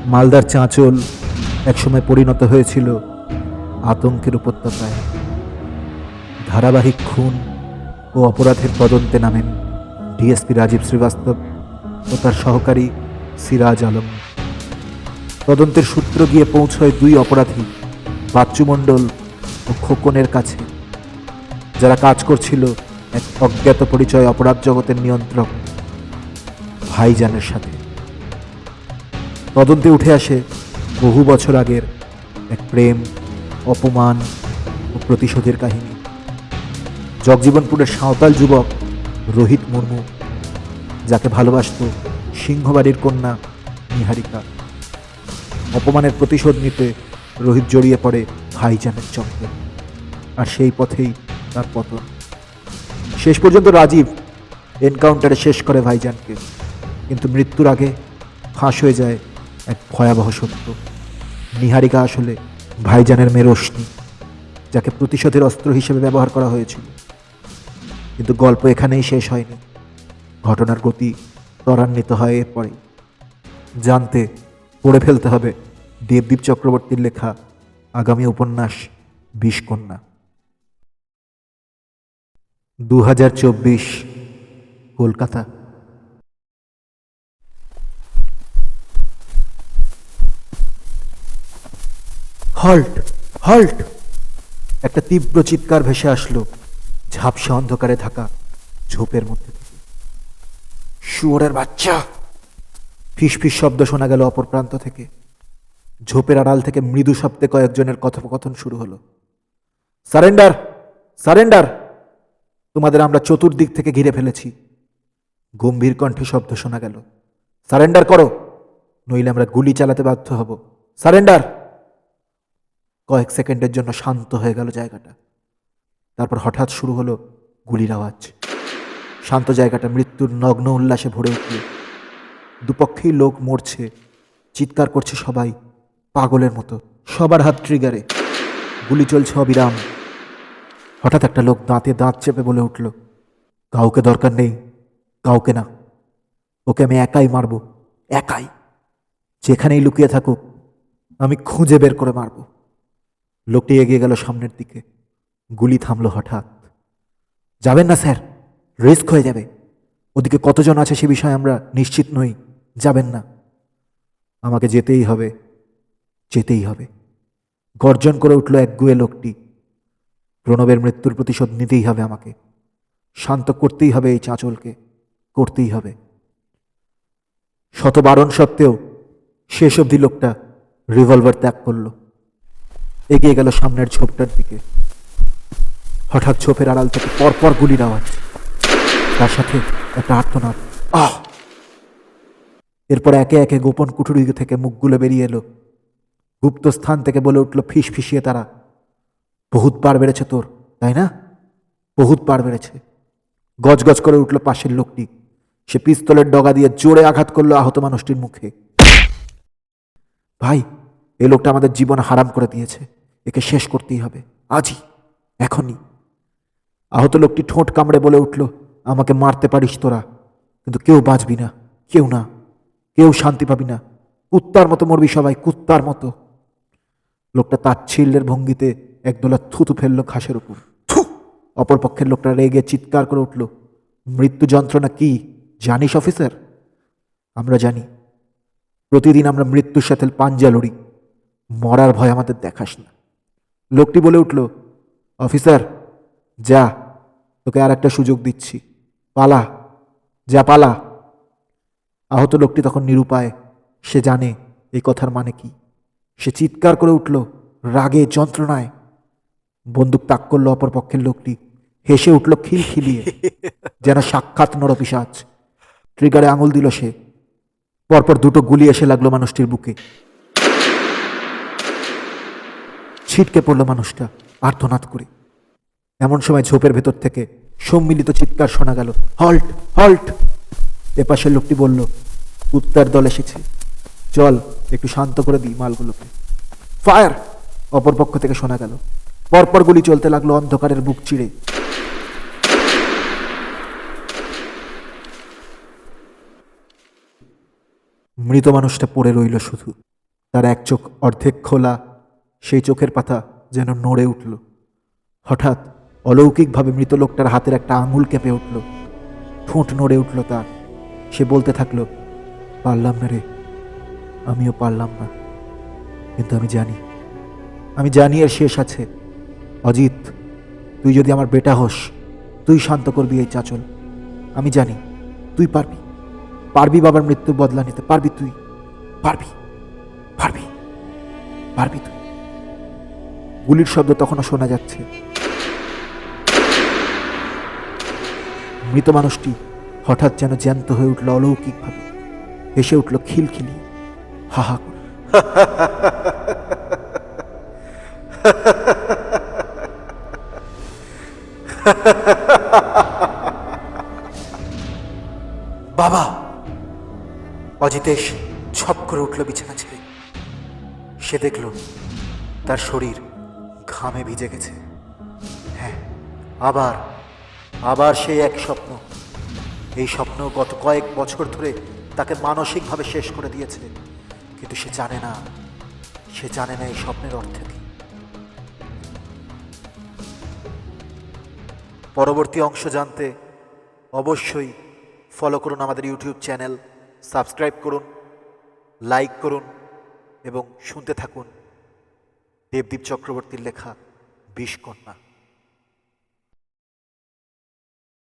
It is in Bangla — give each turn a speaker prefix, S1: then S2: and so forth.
S1: মালদার চাঁচল একসময় পরিণত হয়েছিল আতঙ্কের উপত্যকায়। ধারাবাহিক খুন ও অপরাধের তদন্তে নামেন ডিএসপি রাজীব শ্রীবাস্তব ও তার সহকারী সিরাজ আলম। তদন্তের সূত্র গিয়ে পৌঁছয় দুই অপরাধী, বাচ্চু মণ্ডল ও খোকনের কাছে, যারা কাজ করছিল এক অজ্ঞাত পরিচয় অপরাধ জগতের নিয়ন্ত্রক ভাইজানের সাথে। তদন্তে উঠে আসে বহু বছর আগের এক প্রেম, অপমান ও প্রতিশোধের কাহিনী। জগজীবনপুরের সাঁওতাল যুবক রোহিত মুর্মু, যাকে ভালোবাসত সিংহবাড়ির কন্যা নিহারিকা, অপমানের প্রতিশোধ নিতে রোহিত জড়িয়ে পড়ে ভাইজানের চক্রে, আর সেই পথেই তার পতন। শেষ পর্যন্ত রাজীব এনকাউন্টারে শেষ করে ভাইজানকে, কিন্তু মৃত্যুর আগে ফাঁস হয়ে যায় এক ভয়াবহ সত্য: নিহারিকা আসলে ভাইজানের মেয়ে রোশনি, যাকে প্রতিশোধের অস্ত্র হিসেবে ব্যবহার করা হয়েছিল। কিন্তু গল্প এখানেই শেষ হয়নি। ঘটনার গতি ত্বরান্বিত হয় এরপরে। জানতে পড়ে ফেলতে হবে দেবদীপ চক্রবর্তীর লেখা আগামী উপন্যাস বিষকন্যা। 2024, কলকাতা। Halt, halt! একটা তীব্র চিৎকার ভেসে আসলো ঝাপসা অন্ধকারে থাকা ঝোপের মধ্যে থেকে। শুয়োরের বাচ্চা! ফিসফিস শব্দ শোনা গেল অপর প্রান্ত থেকে। ঝোপের আড়াল থেকে মৃদু শব্দে কয়েকজনের কথোপকথন শুরু হলো। Surrender, surrender! তোমাদের আমরা চতুর্দিক থেকে ঘিরে ফেলেছি। গম্ভীর কণ্ঠে শব্দ শোনা গেল। সারেন্ডার করো, নইলে আমরা গুলি চালাতে বাধ্য হব। সারেন্ডার! কয়েক সেকেন্ডের জন্য শান্ত হয়ে গেল জায়গাটা। তারপর হঠাৎ শুরু হলো গুলির আওয়াজ। শান্ত জায়গাটা মৃত্যুর নগ্ন উল্লাসে ভরে উঠল। দুপক্ষেই লোক মরছে, চিৎকার করছে সবাই পাগলের মতো। সবার হাত ট্রিগারে, গুলি চলছে অবিরাম। হঠাৎ একটা লোক দাঁতে দাঁত চেপে বলে উঠল, কাউকে দরকার নেই, কাউকে না। ওকে আমি একাই মারব, একাই। যেখানেই লুকিয়ে থাকুক আমি খুঁজে বের করে মারব। লোকটি এগিয়ে গেল সামনের দিকে। গুলি থামলো হঠাৎ। যাবেন না স্যার, রিস্ক হয়ে যাবে। ওদিকে কতজন আছে সে বিষয়ে আমরা নিশ্চিত নই। যাবেন না। আমাকে যেতেই হবে, যেতেই হবে। গর্জন করে উঠল একগুয়ে লোকটি। প্রণবের মৃত্যুর প্রতিশোধ নিতেই হবে আমাকে। শান্ত করতেই হবে এই চাঁচলকে, করতেই হবে। শত বারণ সত্ত্বেও শেষ অবধি লোকটা রিভলভার ত্যাগ করল। এগিয়ে গেল সামনের ঝোপটার দিকে। হঠাৎ ঝোপের আড়াল থেকে পরপর গুলির আওয়াজ, তার সাথে একটা আর্তনাদ, আহ! এরপর একে একে গোপন কুঠুরি থেকে মুখগুলো বেরিয়ে এলো। গুপ্ত স্থান থেকে বলে উঠল ফিস ফিসিয়ে তারা, বহুত পার বেড়েছে তোর, তাই না? বহুত পার বেড়েছে। গজগজ করে উঠল পাশের লোকটি। সে পিস্তলের ডগা দিয়ে জোরে আঘাত করলো আহত মানুষটির মুখে। ভাই, এই লোকটা আমাদের জীবন হারাম করে দিয়েছে। একে শেষ করতেই হবে, আজই, এখনই। আহত লোকটি ঠোঁট কামড়ে বলে উঠল, আমাকে মারতে পারিস তোরা, কিন্তু কেউ বাঁচবি না, কেউ না, কেউ শান্তি পাবি না। কুত্তার মতো মরবি সবাই, কুত্তার মতো। লোকটা তাচ্ছিল্যের ভঙ্গিতে একদলা থুতু ফেললো ঘাসের উপর। অপর পক্ষের লোকটা রেগে চিৎকার করে উঠল, মৃত্যু যন্ত্রণা কি জানিস অফিসার? আমরা জানি। প্রতিদিন আমরা মৃত্যুর সাথে পাঞ্জা লড়ি। মরার ভয় আমাদের দেখাস না। লোকটি বলে উঠল, অফিসার যা, তোকে আর একটা সুযোগ দিচ্ছি, পালা, যা পালা। আহত লোকটি তখন নিরুপায়। সে জানে এই কথার মানে কি। সে চিৎকার করে উঠল রাগে, যন্ত্রণায়। বন্দুক তাক করলো অপর পক্ষের লোকটি। হেসে উঠল খিলখিলিয়ে, যেন সাক্ষাৎ নরপিশাচ। ট্রিগারে আঙুল দিল সে। পরপর দুটো গুলি এসে লাগলো মানুষটির বুকে। ছিটকে পড়ল মানুষটা আর্তনাদ করে। এমন সময় ঝোপের ভেতর থেকে সম্মিলিত চিৎকার শোনা গেল, হল্ট, হল্ট! এপাশের লোকটি বলল, কুত্তার দল এসেছে, চল একটু শান্ত করে দিই মালগুলোকে। ফায়ার! অপর পক্ষ থেকে শোনা গেল। পরপর গুলি চলতে লাগলো অন্ধকারের বুক চিড়ে। মৃত মানুষটা পড়ে রইল শুধু, তার এক চোখ অর্ধেক খোলা, সেই চোখের পাতা যেন নড়ে উঠল। হঠাৎ অলৌকিকভাবে মৃত লোকটার হাতের একটা আঙুল কেঁপে উঠল, ঠোঁট নড়ে উঠল তার। সে বলতে থাকলো, পারলাম না রে, আমিও পারলাম না, কিন্তু আমি জানি এর শেষ আছে। অজিত, তুই যদি আমার বেটা হোস, তুই শান্ত করবি এই চাঁচল। আমি জানি তুই পারবি, পারবি বাবার মৃত্যু বদলা নিতে, পারবি তুই, পারবি, পারবি, পারবি তুই। গুলির শব্দ তখনও শোনা যাচ্ছে। মৃত মানুষটি হঠাৎ যেন জ্যান্ত হয়ে উঠল অলৌকিকভাবে, হেসে উঠল খিলখিলিয়ে, হাহা করে। বাবা! অজিতেশ ছপ করে উঠল বিছানা ছেড়ে। সে দেখল তার শরীর ঘামে ভিজে গেছে। হ্যাঁ, আবার আবার সেই এক স্বপ্ন। এই স্বপ্ন গত কয়েক বছর ধরে তাকে মানসিকভাবে শেষ করে দিয়েছে, কিন্তু সে জানে না এই স্বপ্নের অর্থ কি। পরবর্তী অংশ জানতে অবশ্যই ফলো করুন আমাদের ইউটিউব চ্যানেল, সাবস্ক্রাইব করুন, লাইক করুন এবং শুনতে থাকুন দেবদীপ চক্রবর্তীর লেখা বিষকন্যা।